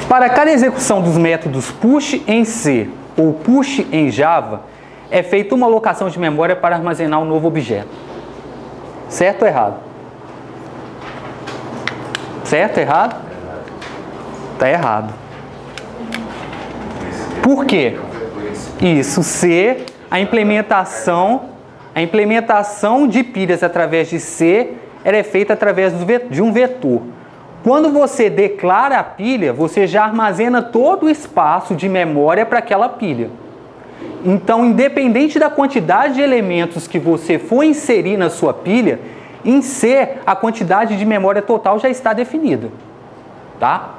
Para cada execução dos métodos push em C ou push em Java, é feita uma alocação de memória para armazenar um novo objeto. Certo ou errado? Certo ou errado? Está errado. Por quê? Isso, C, a implementação de pilhas através de C, ela é feita através de um vetor. Quando você declara a pilha, você já armazena todo o espaço de memória para aquela pilha. Então, independente da quantidade de elementos que você for inserir na sua pilha, em C, a quantidade de memória total já está definida. Tá?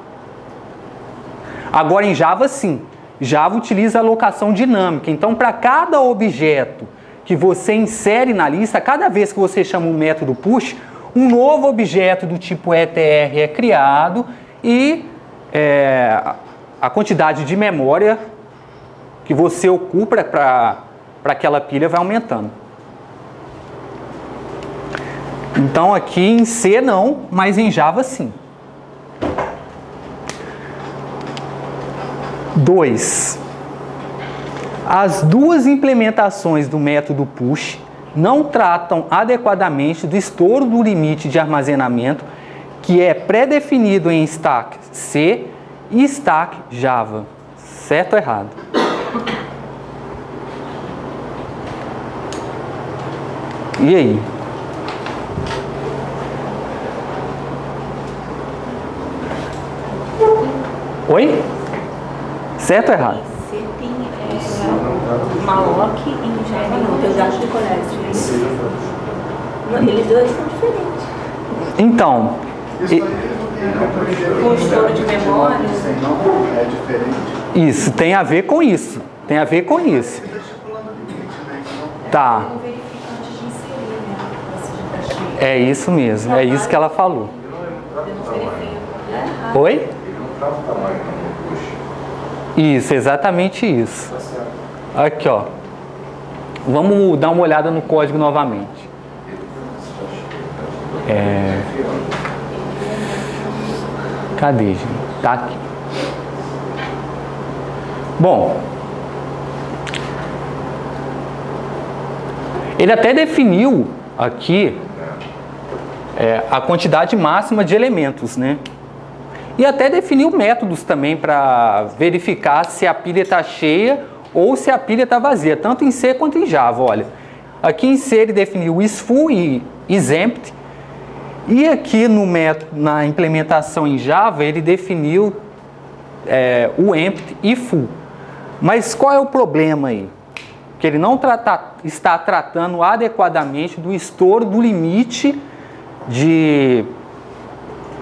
Agora, em Java, sim. Java utiliza alocação dinâmica. Então, para cada objeto que você insere na lista, cada vez que você chama o método push, um novo objeto do tipo ETR é criado e a quantidade de memória que você ocupa para aquela pilha vai aumentando. Então aqui em C não, mas em Java sim. 2. As duas implementações do método push não tratam adequadamente do estouro do limite de armazenamento que é pré-definido em stack C e stack Java. Certo ou errado? E aí? Oi? Certo ou errado? Você tem Malloc e Java não, tem o gato de colégio. Eles dois são diferentes. Então, Com estouro de memória. É diferente. isso tem a ver com isso. Tem a ver com isso. Tá. É isso mesmo. É isso que ela falou. Oi? Isso, exatamente isso. Aqui, ó. Vamos dar uma olhada no código novamente. Cadê, gente? Tá aqui. Bom, ele até definiu aqui a quantidade máxima de elementos, né? E até definiu métodos também para verificar se a pilha está cheia ou se a pilha está vazia, tanto em C quanto em Java. Olha, aqui em C ele definiu isFull e isEmpty, e aqui no método, na implementação em Java, ele definiu o empty e full. Mas qual é o problema aí? Que ele não está tratando adequadamente do estouro do limite de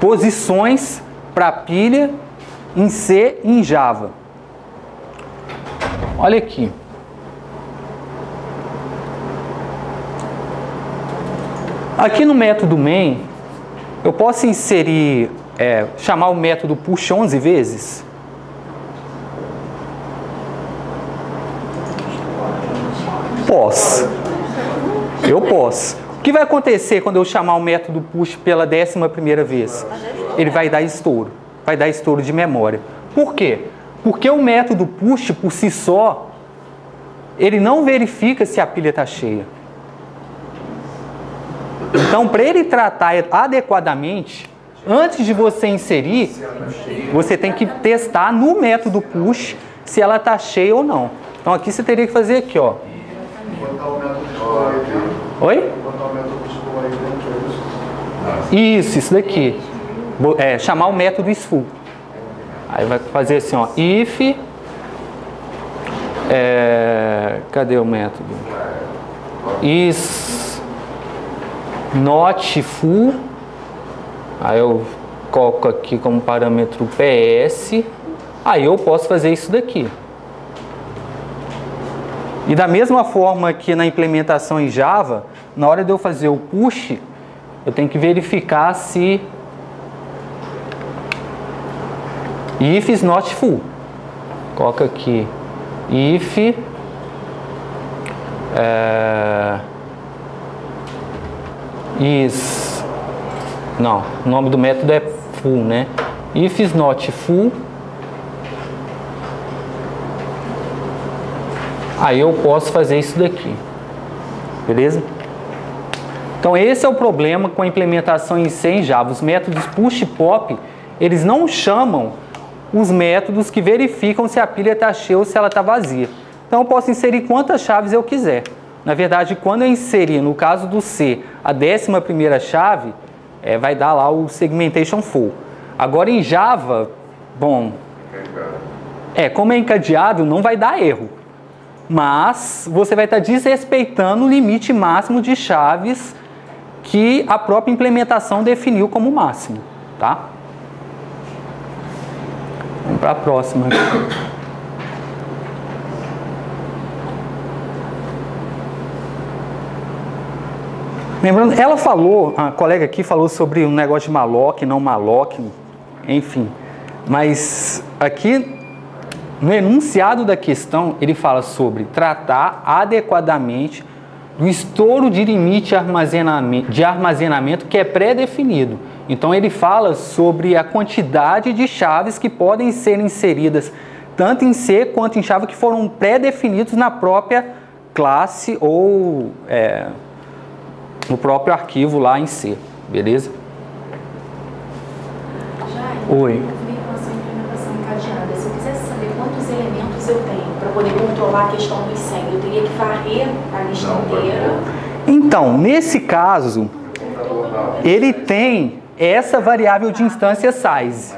posições para a pilha em C e em Java. Olha aqui. Aqui no método main, eu posso inserir, chamar o método push 11 vezes? Posso. Eu posso. O que vai acontecer quando eu chamar o método push pela 11ª vez? Ele vai dar estouro. Vai dar estouro de memória. Por quê? Porque o método push, por si só, ele não verifica se a pilha está cheia. Então, para ele tratar adequadamente, antes de você inserir, você tem que testar no método push se ela está cheia ou não. Então, aqui você teria que fazer aqui, ó. Oi? Isso daqui. Chamar o método isFull. Aí vai fazer assim, ó, if, cadê o método? Is not full. Aí eu coloco aqui como parâmetro PS. Aí eu posso fazer isso daqui. E da mesma forma que na implementação em Java, na hora de eu fazer o push, eu tenho que verificar se if is not full. Coloca aqui if is, não, o nome do método é full, né? if is not full, aí eu posso fazer isso daqui, beleza? Então esse é o problema com a implementação em C em Java. Os métodos push e pop, eles não chamam os métodos que verificam se a pilha está cheia ou se ela está vazia. Então eu posso inserir quantas chaves eu quiser. Na verdade, quando eu inserir, no caso do C, a 11ª chave, vai dar lá o segmentation full. Agora em Java, bom, como é encadeado, não vai dar erro. Mas você vai estar desrespeitando o limite máximo de chaves que a própria implementação definiu como máximo, tá? Vamos para a próxima. Lembrando, ela falou, a colega aqui falou sobre um negócio de malloc, não malloc, enfim. Mas aqui, no enunciado da questão, ele fala sobre tratar adequadamente do estouro de limite de armazenamento que é pré-definido. Então ele fala sobre a quantidade de chaves que podem ser inseridas tanto em C quanto em Java que foram pré-definidos na própria classe ou no próprio arquivo lá em C, beleza? Oi. Implementação encadeada. Se eu quisesse saber quantos elementos eu tenho para poder controlar a questão dos 100, eu teria que varrer a lista inteira? Então, nesse caso, ele tem essa variável de instância size.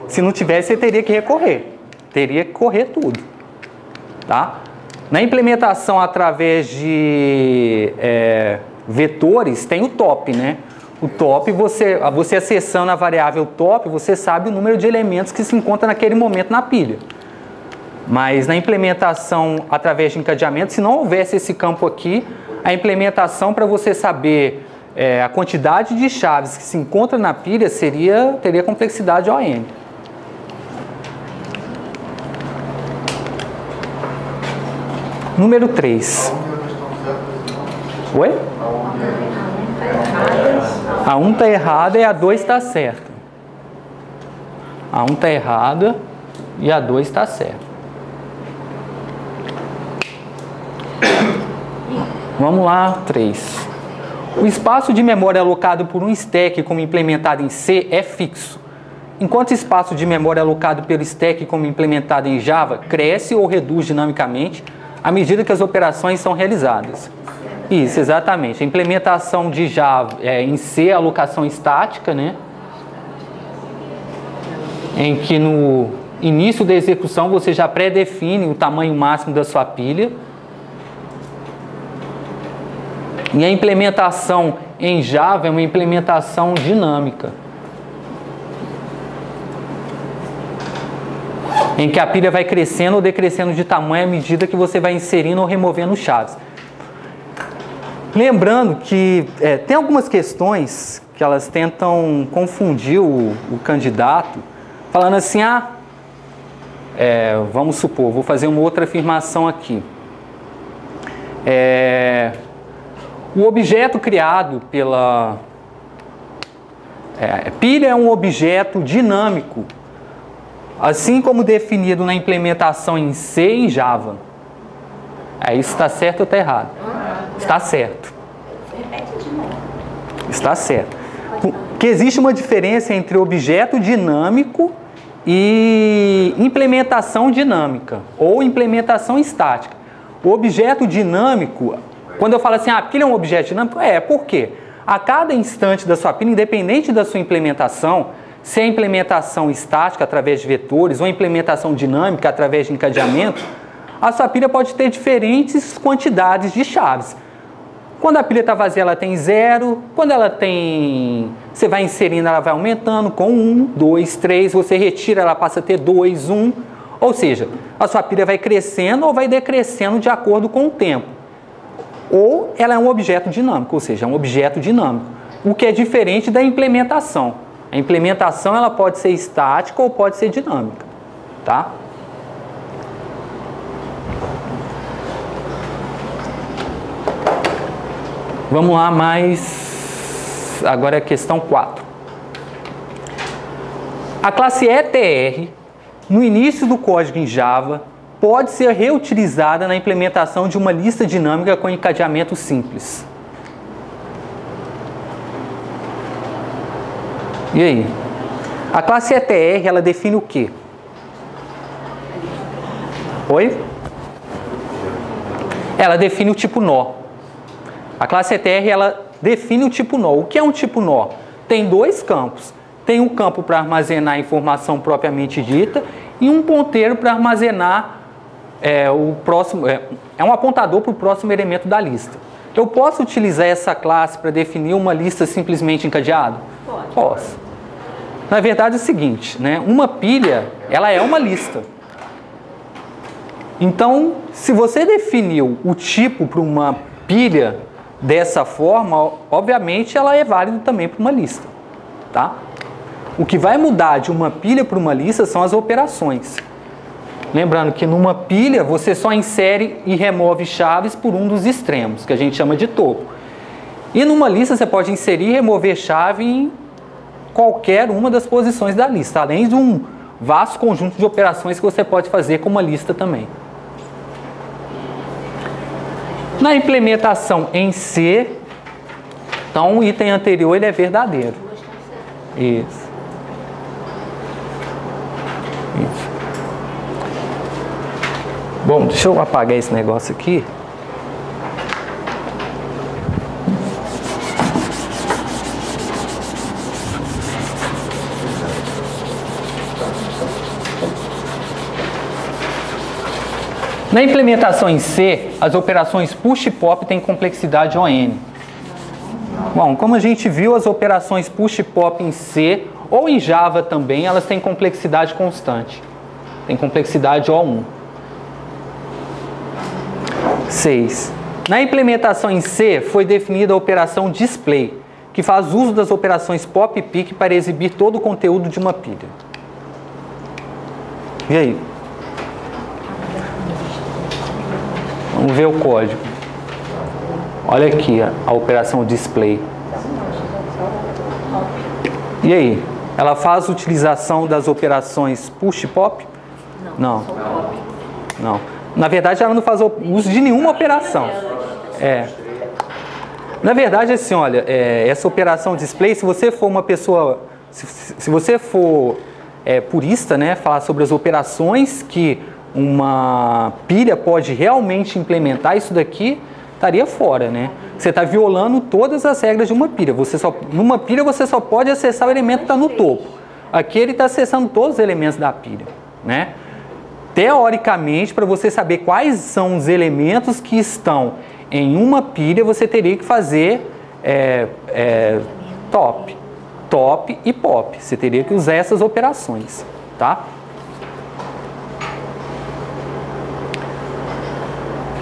Se não tivesse, você teria que recorrer. Teria que correr tudo. Tá? Na implementação através de vetores, tem o top, né? O top, você acessando a variável top, você sabe o número de elementos que se encontra naquele momento na pilha. Mas na implementação através de encadeamento, se não houvesse esse campo aqui, a implementação para você saber a quantidade de chaves que se encontra na pilha teria complexidade ON. Número 3. Oi? A 1 está errada e a 2 está certa. A 1 está errada e a 2 está certa. Vamos lá, 3. O espaço de memória alocado por um stack como implementado em C é fixo, enquanto o espaço de memória alocado pelo stack como implementado em Java cresce ou reduz dinamicamente à medida que as operações são realizadas. Isso, exatamente. A implementação de Java em C é alocação estática, né? Em que no início da execução você já pré-define o tamanho máximo da sua pilha. E a implementação em Java é uma implementação dinâmica, em que a pilha vai crescendo ou decrescendo de tamanho à medida que você vai inserindo ou removendo chaves. Lembrando que tem algumas questões que elas tentam confundir o candidato, falando assim, vamos supor, vou fazer uma outra afirmação aqui. O objeto criado pela pilha é um objeto dinâmico, assim como definido na implementação em C e em Java. Isso está certo ou está errado? Está certo. Está certo. Porque existe uma diferença entre objeto dinâmico e implementação dinâmica ou implementação estática. O objeto dinâmico, quando eu falo assim, a pilha é um objeto dinâmico, por quê? A cada instante da sua pilha, independente da sua implementação, se é implementação estática através de vetores ou implementação dinâmica através de encadeamento, a sua pilha pode ter diferentes quantidades de chaves. Quando a pilha está vazia, ela tem 0. Quando ela tem... Você vai inserindo, ela vai aumentando com 1, 2, 3. Você retira, ela passa a ter 2, 1. Ou seja, a sua pilha vai crescendo ou vai decrescendo de acordo com o tempo. Ou ela é um objeto dinâmico, ou seja, é um objeto dinâmico. O que é diferente da implementação. A implementação ela pode ser estática ou pode ser dinâmica. Tá? Vamos lá, agora é a questão 4. A classe ETR, no início do código em Java, pode ser reutilizada na implementação de uma lista dinâmica com encadeamento simples. E aí? A classe ETR, ela define o quê? Oi? Ela define o tipo nó. A classe ETR, ela define o tipo nó. O que é um tipo nó? Tem dois campos. Tem um campo para armazenar a informação propriamente dita e um ponteiro para armazenar o próximo, um apontador para o próximo elemento da lista. Eu posso utilizar essa classe para definir uma lista simplesmente encadeada? Pode. Posso. Na verdade é o seguinte, né? Uma pilha, ela é uma lista. Então, se você definiu o tipo para uma pilha dessa forma, obviamente ela é válida também para uma lista, tá? O que vai mudar de uma pilha para uma lista são as operações. Lembrando que numa pilha você só insere e remove chaves por um dos extremos, que a gente chama de topo. E numa lista você pode inserir e remover chave em qualquer uma das posições da lista, além de um vasto conjunto de operações que você pode fazer com uma lista também. Na implementação em C, então o item anterior ele é verdadeiro. Isso. Bom, deixa eu apagar esse negócio aqui. Na implementação em C, as operações push e pop têm complexidade ON. Bom, como a gente viu, as operações push e pop em C ou em Java também, elas têm complexidade constante. Tem complexidade O1. 6. Na implementação em C, foi definida a operação display, que faz uso das operações pop e pick para exibir todo o conteúdo de uma pilha. E aí? Vamos ver o código. Olha aqui a operação display. E aí? Ela faz utilização das operações push e pop? Não. Não. Na verdade, ela não faz uso de nenhuma operação. Na verdade, assim, olha, essa operação display, se você for uma pessoa, se você for purista, né, falar sobre as operações que uma pilha pode realmente implementar, isso daqui estaria fora, né? Você está violando todas as regras de uma pilha. Numa pilha você só pode acessar o elemento que está no topo. Aqui ele está acessando todos os elementos da pilha, né? Teoricamente, para você saber quais são os elementos que estão em uma pilha, você teria que fazer top e pop. Você teria que usar essas operações, tá?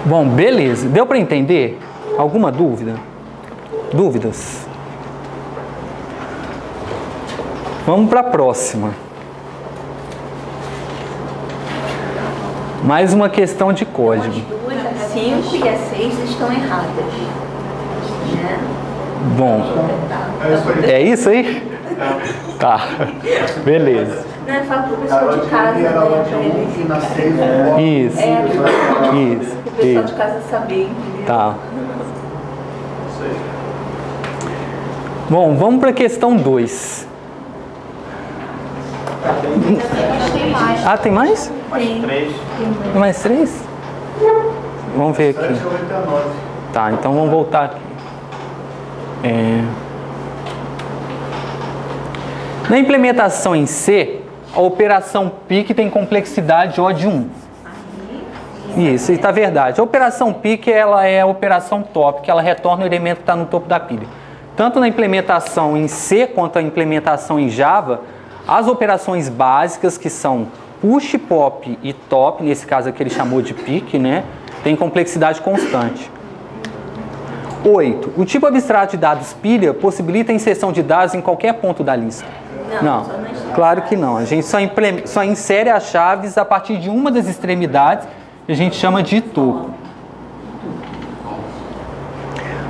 Bom, beleza. Deu para entender? Alguma dúvida? Dúvidas? Vamos para a próxima. Mais uma questão de código. A 5 e a 6 estão erradas. Né? Bom, é isso aí? Tá, beleza. Não, eu falo pro pessoal de casa, né? Pra eles. Isso. O pessoal de casa saber, entendeu? Tá. Bom, vamos para a questão 2. Ah, tem mais? Tem. Tem mais 3? Vamos ver aqui. Tá, então vamos voltar aqui. Na implementação em C, a operação pick tem complexidade O de 1. Isso está verdade. A operação pick ela é a operação top, que ela retorna o elemento que está no topo da pilha. Tanto na implementação em C quanto a implementação em Java, as operações básicas, que são push, pop e top, nesse caso aqui ele chamou de pick, né, tem complexidade constante. 8. O tipo abstrato de dados pilha possibilita a inserção de dados em qualquer ponto da lista. Não, claro que não. A gente só insere as chaves a partir de uma das extremidades que a gente chama de topo.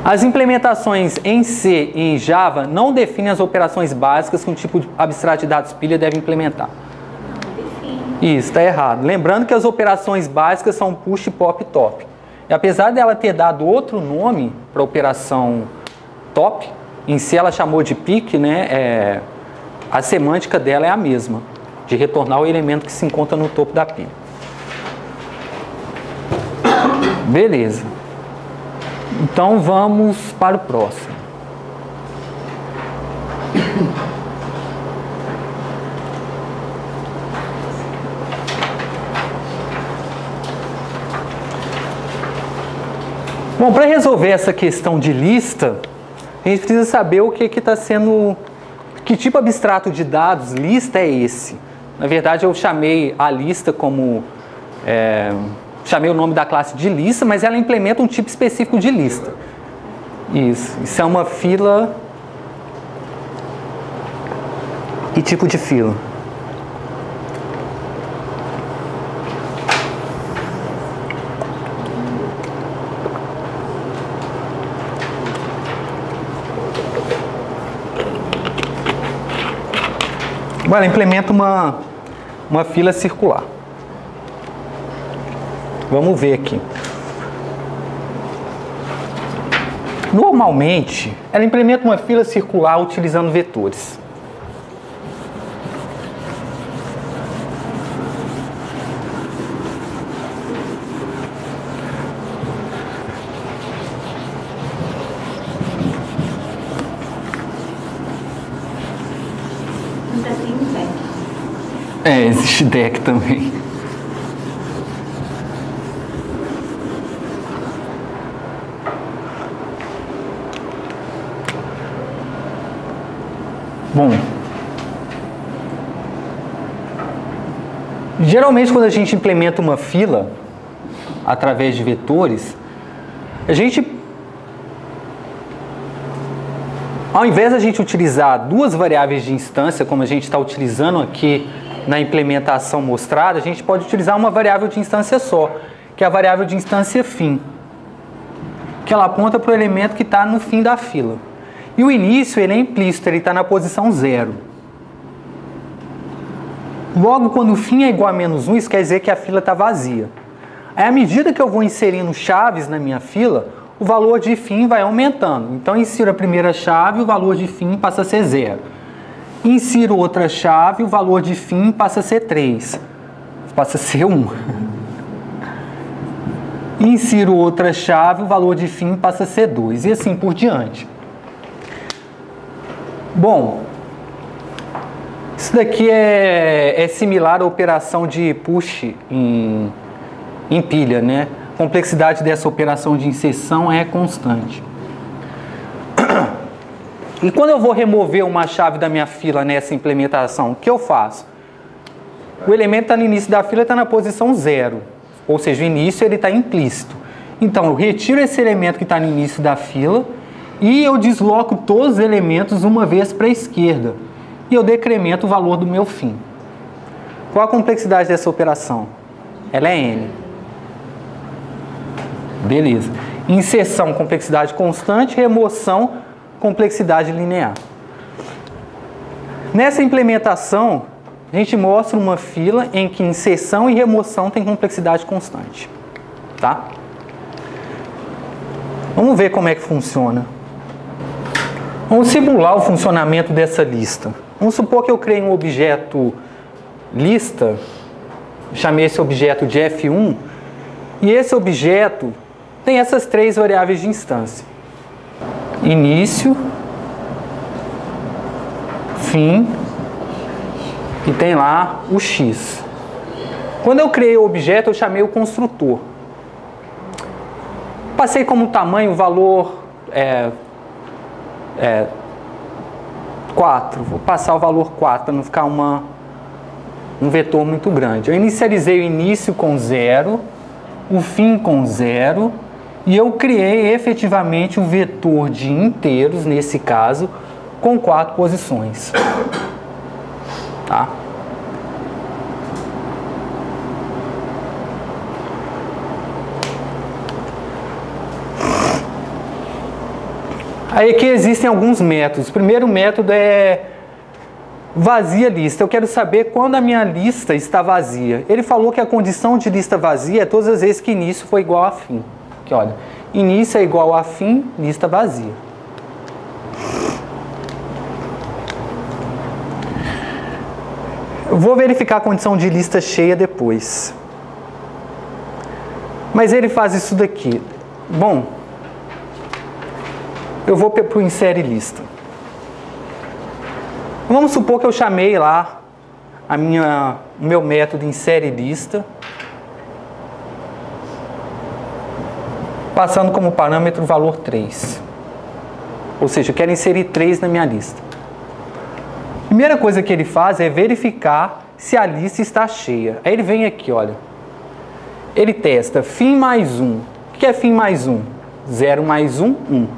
As implementações em C e em Java não definem as operações básicas que um tipo de abstrato de dados pilha deve implementar. Isso, está errado. Lembrando que as operações básicas são push, pop e top. E apesar dela ter dado outro nome para a operação top, em si ela chamou de pick, né? A semântica dela é a mesma, de retornar o elemento que se encontra no topo da pilha. Beleza. Então vamos para o próximo. Bom, para resolver essa questão de lista, a gente precisa saber o que está sendo... Que tipo abstrato de dados lista é esse? Na verdade, eu chamei a lista como... chamei o nome da classe de lista, mas ela implementa um tipo específico de lista. Isso é uma fila... Que tipo de fila? Ela implementa uma fila circular. Vamos ver aqui. Normalmente, ela implementa uma fila circular utilizando vetores. Existe deck também. Bom, geralmente quando a gente implementa uma fila através de vetores, a gente, ao invés de a gente utilizar duas variáveis de instância, como a gente está utilizando aqui na implementação mostrada, a gente pode utilizar uma variável de instância só, que é a variável de instância fim, que ela aponta para o elemento que está no fim da fila. E o início ele é implícito, ele está na posição 0. Logo, quando o fim é igual a -1, isso quer dizer que a fila está vazia. Aí, à medida que eu vou inserindo chaves na minha fila, o valor de fim vai aumentando. Então, insiro a primeira chave, o valor de fim passa a ser 0. Insiro outra chave, o valor de fim passa a ser 3. Passa a ser 1. Insiro outra chave, o valor de fim passa a ser 2. E assim por diante. Bom, isso daqui é similar à operação de push em pilha, né? A complexidade dessa operação de inserção é constante. E quando eu vou remover uma chave da minha fila nessa implementação, o que eu faço? O elemento está no início da fila, está na posição 0. Ou seja, o início ele está implícito. Então, eu retiro esse elemento que está no início da fila e eu desloco todos os elementos uma vez para a esquerda. E eu decremento o valor do meu fim. Qual a complexidade dessa operação? Ela é n. Beleza. Inserção, complexidade constante. Remoção, complexidade linear. Nessa implementação, a gente mostra uma fila em que inserção e remoção tem complexidade constante. Tá? Vamos ver como é que funciona. Vamos simular o funcionamento dessa lista. Vamos supor que eu criei um objeto lista, chamei esse objeto de F1, e esse objeto tem essas três variáveis de instância. Início, fim, e tem lá o X. Quando eu criei o objeto, eu chamei o construtor. Passei como tamanho o valor 4. Vou passar o valor 4 para não ficar um vetor muito grande. Eu inicializei o início com 0, o fim com 0, e eu criei efetivamente um vetor de inteiros, nesse caso, com 4 posições. Tá? Aí aqui existem alguns métodos. O primeiro método é vazia lista. Eu quero saber quando a minha lista está vazia. Ele falou que a condição de lista vazia é todas as vezes que início for igual a fim. Aqui, olha, início é igual a fim, lista vazia. Eu vou verificar a condição de lista cheia depois. Mas ele faz isso daqui. Bom, eu vou para o insere lista. Vamos supor que eu chamei lá o meu método insere lista, passando como parâmetro o valor 3. Ou seja, eu quero inserir 3 na minha lista. A primeira coisa que ele faz é verificar se a lista está cheia. Aí ele vem aqui, olha. Ele testa fim mais 1. O que é fim mais 1? 0 mais 1, 1.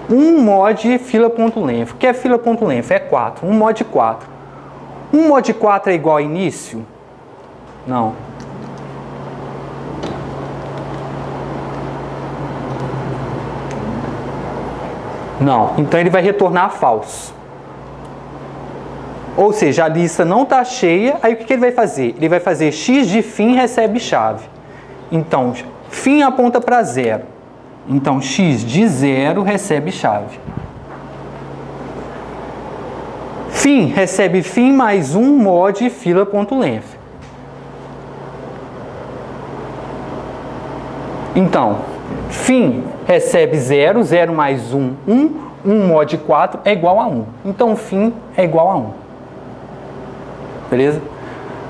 1 mod fila.length. O que é fila.length? É 4. 1 mod 4. 1 mod 4 é igual a início? Não. Não. Então ele vai retornar falso. Ou seja, a lista não está cheia. Aí o que ele vai fazer? Ele vai fazer x de fim recebe chave. Então, fim aponta para 0. Então, x de 0 recebe chave. Fim recebe fim mais 1 mod fila.length. Então, fim recebe 0, 0 mais 1, 1. 1 mod 4 é igual a 1. Então, fim é igual a 1. Beleza?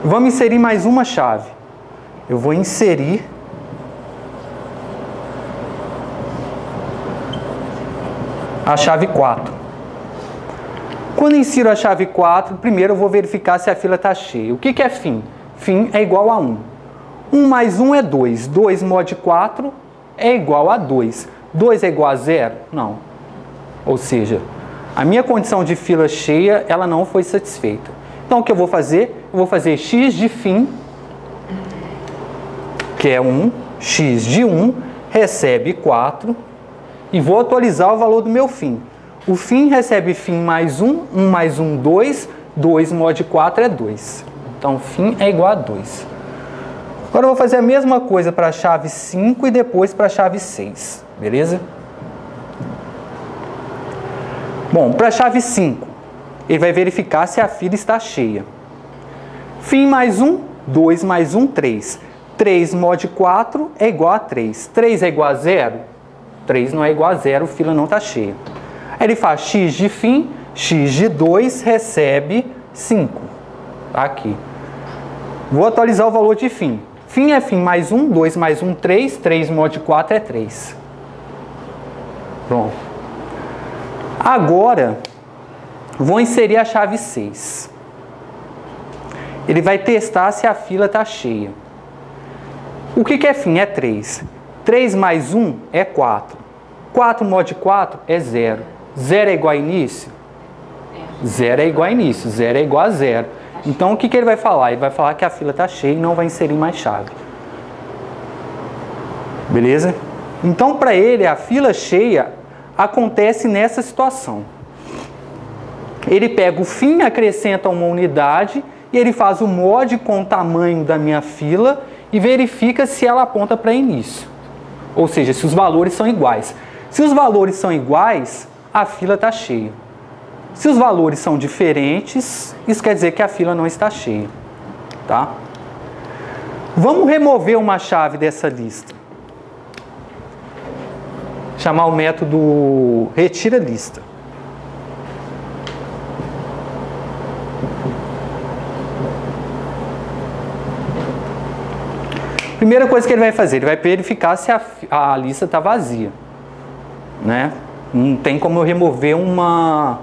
Vamos inserir mais uma chave. Eu vou inserir a chave 4. Quando eu insiro a chave 4, primeiro eu vou verificar se a fila está cheia. O que é fim? Fim é igual a 1. 1 mais 1 é 2. 2 mod 4 é igual a 2. 2 é igual a 0? Não. Ou seja, a minha condição de fila cheia, ela não foi satisfeita. Então, o que eu vou fazer? Eu vou fazer x de fim, que é 1, x de 1, recebe 4, e vou atualizar o valor do meu fim. O fim recebe fim mais 1, 1 mais 1, 2, 2 mod 4 é 2. Então, fim é igual a 2. Agora, eu vou fazer a mesma coisa para a chave 5 e depois para a chave 6, beleza? Bom, para a chave 5, ele vai verificar se a fila está cheia. Fim mais 1, 2 mais 1, 3. 3 mod 4 é igual a 3. 3 é igual a 0? 3 não é igual a 0, a fila não está cheia. Aí ele faz x de fim, x de 2 recebe 5. Tá aqui. Vou atualizar o valor de fim. Fim é fim mais 1, 2 mais 1, 3. 3 mod 4 é 3. Pronto. Agora, vou inserir a chave 6. Ele vai testar se a fila está cheia. O que é fim? É 3. 3 mais 1 é 4. 4 mod 4 é 0. 0 é igual a início? 0 é igual a início. 0 é igual a 0. Então, o que ele vai falar? Ele vai falar que a fila está cheia e não vai inserir mais chave. Beleza? Então, para ele, a fila cheia acontece nessa situação. Ele pega o fim, acrescenta uma unidade e ele faz o mod com o tamanho da minha fila e verifica se ela aponta para início. Ou seja, se os valores são iguais. Se os valores são iguais, a fila está cheia. Se os valores são diferentes, isso quer dizer que a fila não está cheia. Tá? Vamos remover uma chave dessa lista. Chamar o método retira lista. Primeira coisa que ele vai fazer, ele vai verificar se a lista está vazia. Né? Não tem como eu remover uma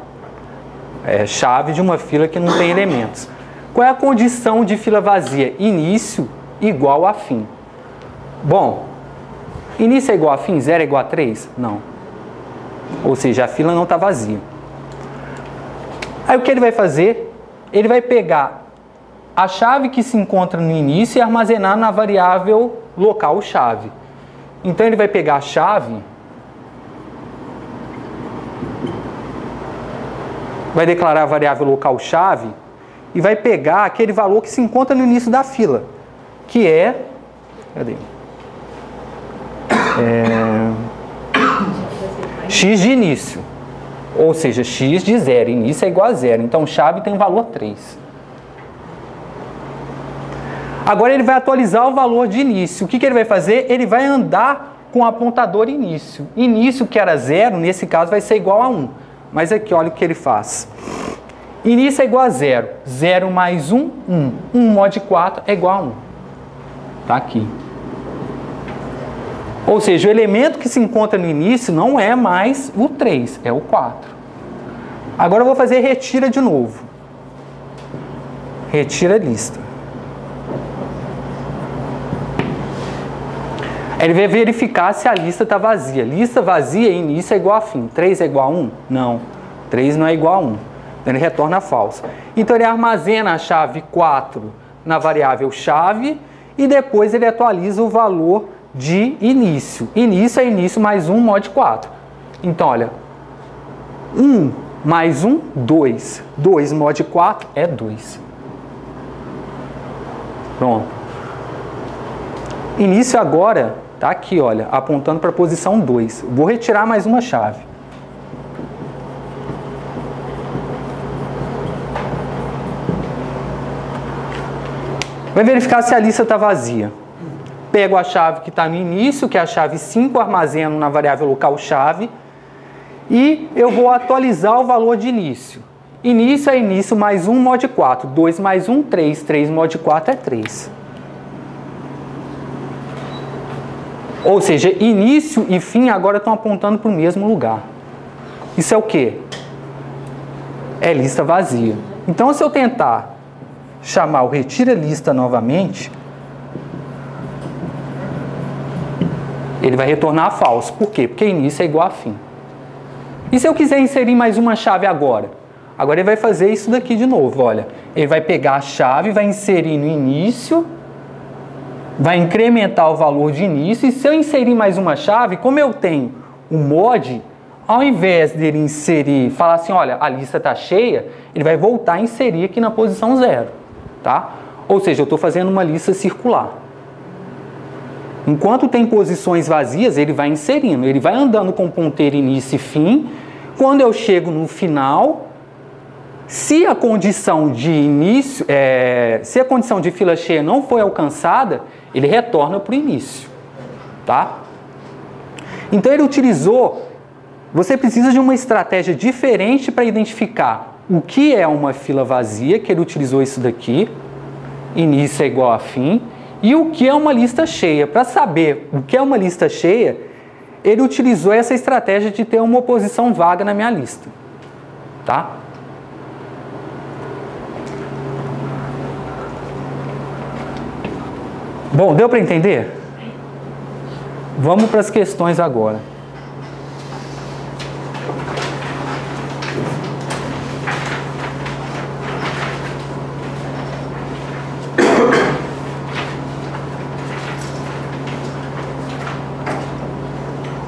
chave de uma fila que não tem elementos. Qual é a condição de fila vazia? Início igual a fim. Bom, início é igual a fim? 0 é igual a 3? Não. Ou seja, a fila não está vazia. Aí o que ele vai fazer? Ele vai pegar a chave que se encontra no início e armazenar na variável local chave. Então ele vai pegar a chave vai declarar a variável local-chave e vai pegar aquele valor que se encontra no início da fila, que é... Cadê? X de início. Ou seja, x de 0. Início é igual a 0. Então, chave tem valor 3. Agora, ele vai atualizar o valor de início. O que ele vai fazer? Ele vai andar com o apontador início. Início, que era 0, nesse caso, vai ser igual a 1. Mas aqui, olha o que ele faz. Início é igual a 0. 0 mais 1, 1. 1 mod 4 é igual a 1. Está aqui. Ou seja, o elemento que se encontra no início não é mais o 3, é o 4. Agora eu vou fazer retira de novo. Retira a lista. Ele vai verificar se a lista está vazia. Lista vazia, início é igual a fim. 3 é igual a 1? Não. 3 não é igual a 1. Então ele retorna falso. Então ele armazena a chave 4 na variável chave e depois ele atualiza o valor de início. Início é início mais 1 mod 4. Então, olha, 1 mais 1, 2. 2 mod 4 é 2. Pronto. Início agora está aqui, olha, apontando para a posição 2. Vou retirar mais uma chave. Vai verificar se a lista está vazia. Pego a chave que está no início, que é a chave 5, armazeno na variável local chave, e eu vou atualizar o valor de início. Início é início mais 1 mod 4. 2 mais 1, 3. 3 mod 4 é 3. Ou seja, início e fim agora estão apontando para o mesmo lugar. Isso é o quê? É lista vazia. Então, se eu tentar chamar o retira lista novamente, ele vai retornar falso. Por quê? Porque início é igual a fim. E se eu quiser inserir mais uma chave agora? Agora ele vai fazer isso daqui de novo, olha. Ele vai pegar a chave, vai inserir no início, vai incrementar o valor de início, e se eu inserir mais uma chave, como eu tenho o mod, ao invés dele inserir, falar assim, olha, a lista está cheia, ele vai voltar a inserir aqui na posição 0, tá? Ou seja, eu estou fazendo uma lista circular. Enquanto tem posições vazias, ele vai inserindo, ele vai andando com ponteiro início e fim. Quando eu chego no final, se a condição de início, se a condição de fila cheia não foi alcançada, ele retorna para o início, tá? Então ele utilizou, você precisa de uma estratégia diferente para identificar o que é uma fila vazia, que ele utilizou isso daqui, início é igual a fim, e o que é uma lista cheia. Para saber o que é uma lista cheia, ele utilizou essa estratégia de ter uma oposição vaga na minha lista, tá? Bom, deu para entender? Vamos para as questões agora.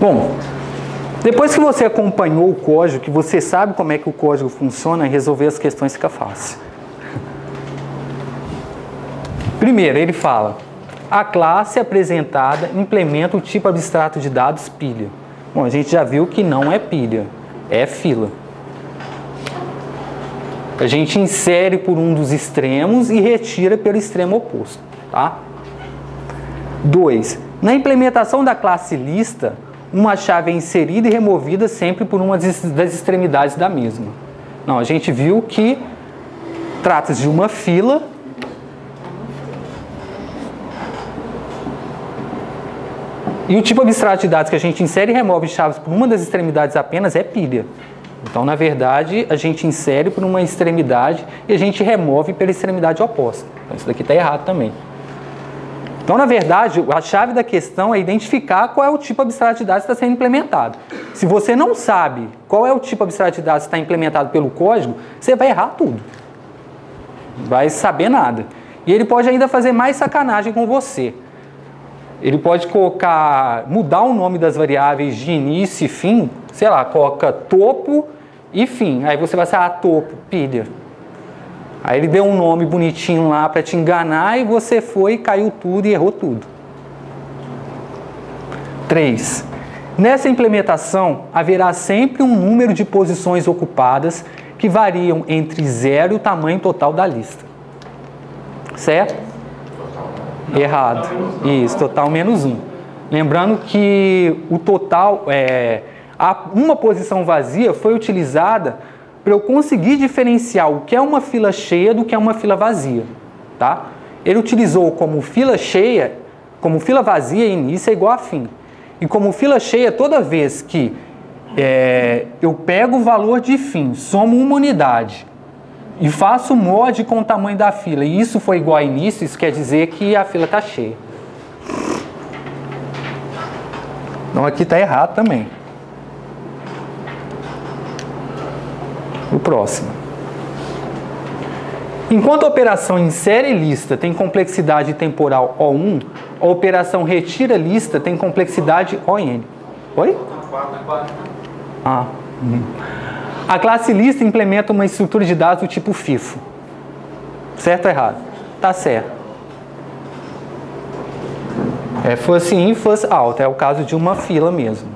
Bom, depois que você acompanhou o código, que você sabe como é que o código funciona, resolver as questões fica fácil. Primeiro, ele fala, a classe apresentada implementa o tipo abstrato de dados pilha. Bom, a gente já viu que não é pilha, é fila. A gente insere por um dos extremos e retira pelo extremo oposto, tá? 2. Na implementação da classe lista, uma chave é inserida e removida sempre por uma das extremidades da mesma. Não, a gente viu que trata-se de uma fila e o tipo abstrato de dados que a gente insere e remove chaves por uma das extremidades apenas é pilha. Então, na verdade, a gente insere por uma extremidade e a gente remove pela extremidade oposta. Então, isso daqui está errado também. Então, na verdade, a chave da questão é identificar qual é o tipo abstrato de dados que está sendo implementado. Se você não sabe qual é o tipo abstrato de dados que está implementado pelo código, você vai errar tudo. Não vai saber nada. E ele pode ainda fazer mais sacanagem com você. Ele pode mudar o nome das variáveis de início e fim, sei lá, coloca topo e fim. Aí você vai ser topo, pilha. Aí ele deu um nome bonitinho lá para te enganar e você foi, caiu tudo e errou tudo. 3. Nessa implementação, haverá sempre um número de posições ocupadas que variam entre 0 e o tamanho total da lista. Certo? Errado. Isso, total menos 1. Lembrando que o total, uma posição vazia foi utilizada para eu conseguir diferenciar o que é uma fila cheia do que é uma fila vazia. Tá? Ele utilizou como fila cheia, como fila vazia, início é igual a fim. E como fila cheia, toda vez que eu pego o valor de fim, somo uma unidade e faço mod com o tamanho da fila, e isso foi igual a início, isso quer dizer que a fila está cheia. Então aqui está errado também. O próximo. Enquanto a operação insere lista tem complexidade temporal O1, a operação retira lista tem complexidade ON. Oi? A classe lista implementa uma estrutura de dados do tipo FIFO. Certo ou errado? Tá certo. First in, first out. É o caso de uma fila mesmo.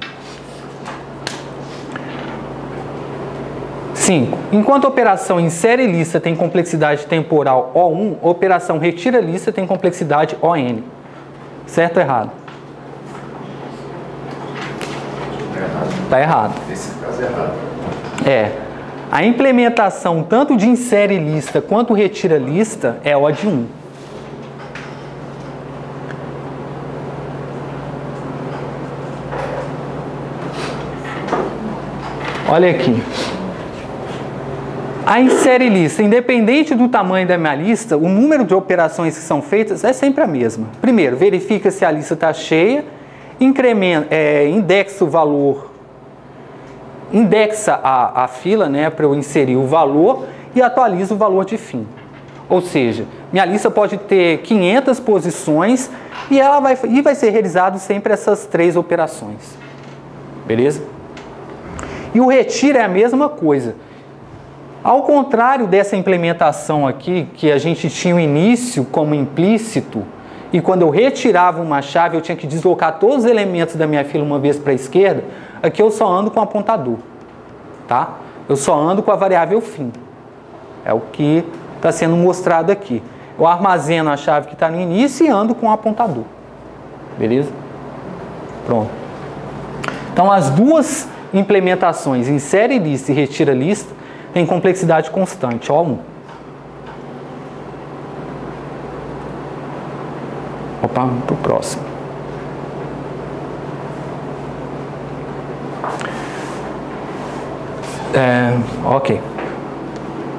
5. Enquanto a operação insere lista tem complexidade temporal O1, a operação retira lista tem complexidade ON. Certo ou errado? Está errado. Nesse caso é errado. A implementação tanto de insere lista quanto retira lista é O de 1. Olha aqui. A insere lista, independente do tamanho da minha lista, o número de operações que são feitas é sempre a mesma. Primeiro, verifica se a lista está cheia, indexa o valor, indexa a fila, né, para eu inserir o valor e atualiza o valor de fim. Ou seja, minha lista pode ter 500 posições e vai ser realizado sempre essas 3 operações. Beleza? E o retiro é a mesma coisa. Ao contrário dessa implementação aqui, que a gente tinha o início como implícito, e quando eu retirava uma chave, eu tinha que deslocar todos os elementos da minha fila uma vez para a esquerda, aqui eu só ando com o apontador. Tá? Eu só ando com a variável fim. É o que está sendo mostrado aqui. Eu armazeno a chave que está no início e ando com o apontador. Beleza? Pronto. Então, as duas implementações, insere lista e retira lista, tem complexidade constante, O1. Opa, para o próximo. Ok.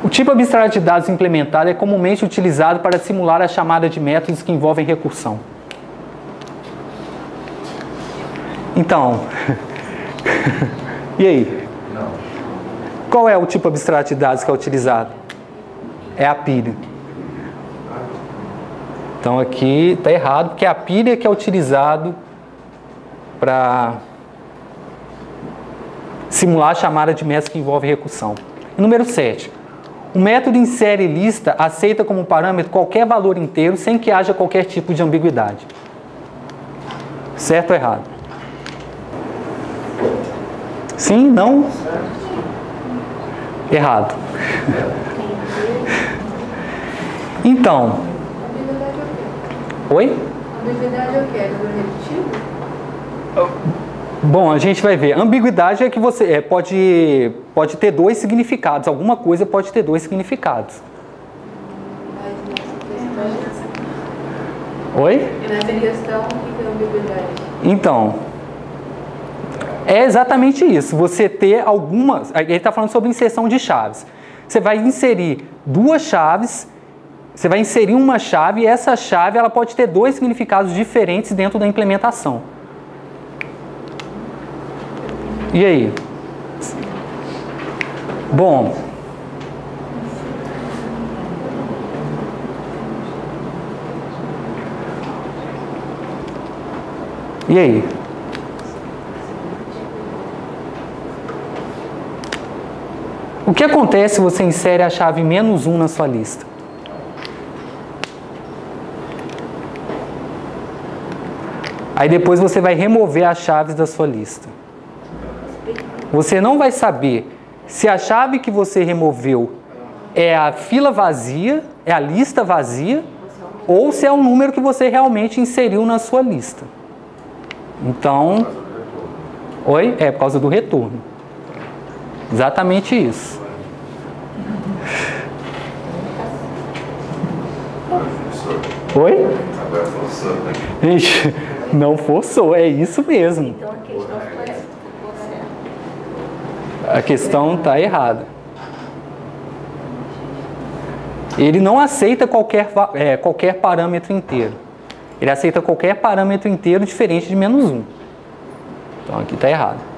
O tipo abstrato de dados implementado é comumente utilizado para simular a chamada de métodos que envolvem recursão. Então, e aí? Qual é o tipo abstrato de dados que é utilizado? É a pilha. Então aqui está errado, porque é a pilha que é utilizado para simular a chamada de métodos que envolve recursão. E número 7. O método insere lista aceita como parâmetro qualquer valor inteiro sem que haja qualquer tipo de ambiguidade. Certo ou errado? Sim? Não? Errado. Então. Oi? Ambiguidade é o quê? É número repetido? Bom, a gente vai ver. Ambiguidade é que você pode ter 2 significados. Alguma coisa pode ter 2 significados. Oi? E nessa questão, o que é ambiguidade? Então, é exatamente isso. Você ter algumas... Ele está falando sobre inserção de chaves. Você vai inserir 2 chaves, você vai inserir uma chave e essa chave ela pode ter 2 significados diferentes dentro da implementação. E aí? Bom... E aí? O que acontece se você insere a chave -1 na sua lista? Aí depois você vai remover as chaves da sua lista. Você não vai saber se a chave que você removeu é a fila vazia, é a lista vazia, ou se é um número que você realmente inseriu na sua lista. Então... Oi? É por causa do retorno. Exatamente isso. Oi? Agora forçou, né? Gente, não forçou, é isso mesmo. Então a questão ficou certa. A questão está errada. Ele não aceita qualquer parâmetro inteiro. Ele aceita qualquer parâmetro inteiro diferente de -1. Então aqui está errado.